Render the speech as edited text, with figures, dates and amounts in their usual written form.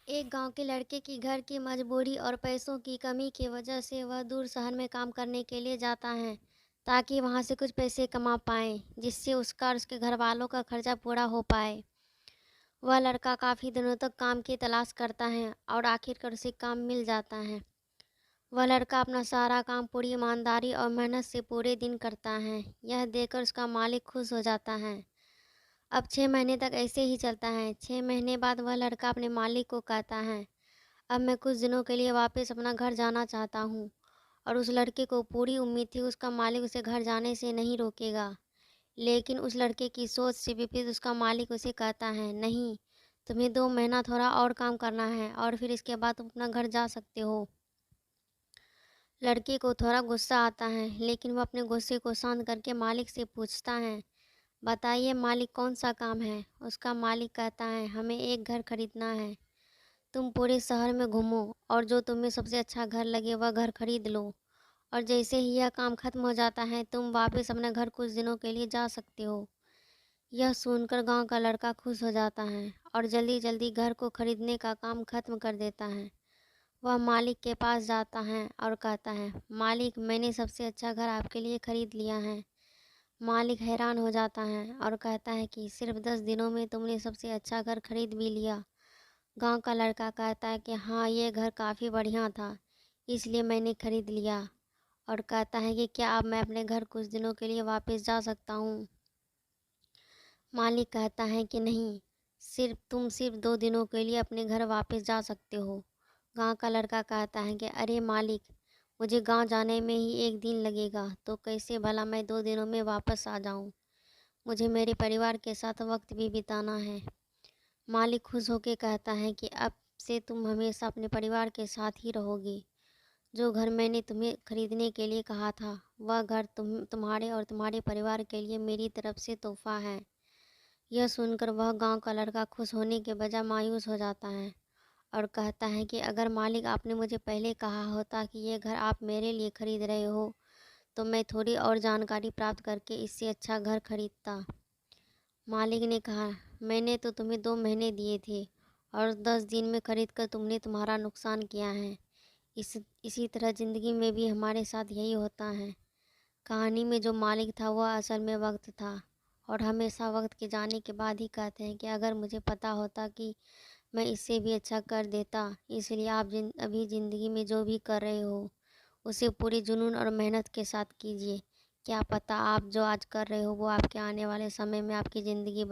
एक गांव के लड़के की घर की मजबूरी और पैसों की कमी की वजह से वह दूर शहर में काम करने के लिए जाता है ताकि वहां से कुछ पैसे कमा पाए, जिससे उसका और उसके घर वालों का खर्चा पूरा हो पाए। वह लड़का काफ़ी दिनों तक काम की तलाश करता है और आखिरकार उसे काम मिल जाता है। वह लड़का अपना सारा काम पूरी ईमानदारी और मेहनत से पूरे दिन करता है। यह देखकर उसका मालिक खुश हो जाता है। अब 6 महीने तक ऐसे ही चलता है। 6 महीने बाद वह लड़का अपने मालिक को कहता है, अब मैं कुछ दिनों के लिए वापस अपना घर जाना चाहता हूँ। और उस लड़के को पूरी उम्मीद थी उसका मालिक उसे घर जाने से नहीं रोकेगा। लेकिन उस लड़के की सोच से विपरीत उसका मालिक उसे कहता है, नहीं, तुम्हें 2 महीना थोड़ा और काम करना है और फिर इसके बाद तुम अपना घर जा सकते हो। लड़के को थोड़ा गुस्सा आता है, लेकिन वह अपने गुस्से को शांत करके मालिक से पूछता है, बताइए मालिक, कौन सा काम है। उसका मालिक कहता है, हमें एक घर खरीदना है। तुम पूरे शहर में घूमो और जो तुम्हें सबसे अच्छा घर लगे वह घर खरीद लो, और जैसे ही यह काम खत्म हो जाता है तुम वापस अपने घर कुछ दिनों के लिए जा सकते हो। यह सुनकर गांव का लड़का खुश हो जाता है और जल्दी जल्दी घर को खरीदने का काम खत्म कर देता है। वह मालिक के पास जाता है और कहता है, मालिक, मैंने सबसे अच्छा घर आपके लिए खरीद लिया है। मालिक हैरान हो जाता है और कहता है कि सिर्फ 10 दिनों में तुमने सबसे अच्छा घर खरीद भी लिया। गांव का लड़का कहता है कि हाँ, ये घर काफ़ी बढ़िया था, इसलिए मैंने खरीद लिया। और कहता है कि क्या अब मैं अपने घर कुछ दिनों के लिए वापस जा सकता हूँ। मालिक कहता है कि नहीं, सिर्फ 2 दिनों के लिए अपने घर वापस जा सकते हो। गांव का लड़का कहता है कि अरे मालिक, मुझे गांव जाने में ही एक दिन लगेगा, तो कैसे भला मैं 2 दिनों में वापस आ जाऊं। मुझे मेरे परिवार के साथ वक्त भी बिताना है। मालिक खुश होकर कहता है कि अब से तुम हमेशा अपने परिवार के साथ ही रहोगे। जो घर मैंने तुम्हें खरीदने के लिए कहा था, वह घर तुम्हारे और तुम्हारे परिवार के लिए मेरी तरफ से तोहफा है। यह सुनकर वह गांव का लड़का खुश होने के बजाय मायूस हो जाता है और कहता है कि अगर मालिक, आपने मुझे पहले कहा होता कि ये घर आप मेरे लिए खरीद रहे हो, तो मैं थोड़ी और जानकारी प्राप्त करके इससे अच्छा घर खरीदता। मालिक ने कहा, मैंने तो तुम्हें 2 महीने दिए थे और 10 दिन में खरीद कर तुमने तुम्हारा नुकसान किया है। इसी तरह ज़िंदगी में भी हमारे साथ यही होता है। कहानी में जो मालिक था वह असल में वक्त था, और हमेशा वक्त के जाने के बाद ही कहते हैं कि अगर मुझे पता होता कि मैं इससे भी अच्छा कर देता। इसलिए आप अभी ज़िंदगी में जो भी कर रहे हो उसे पूरे जुनून और मेहनत के साथ कीजिए। क्या पता आप जो आज कर रहे हो वो आपके आने वाले समय में आपकी ज़िंदगी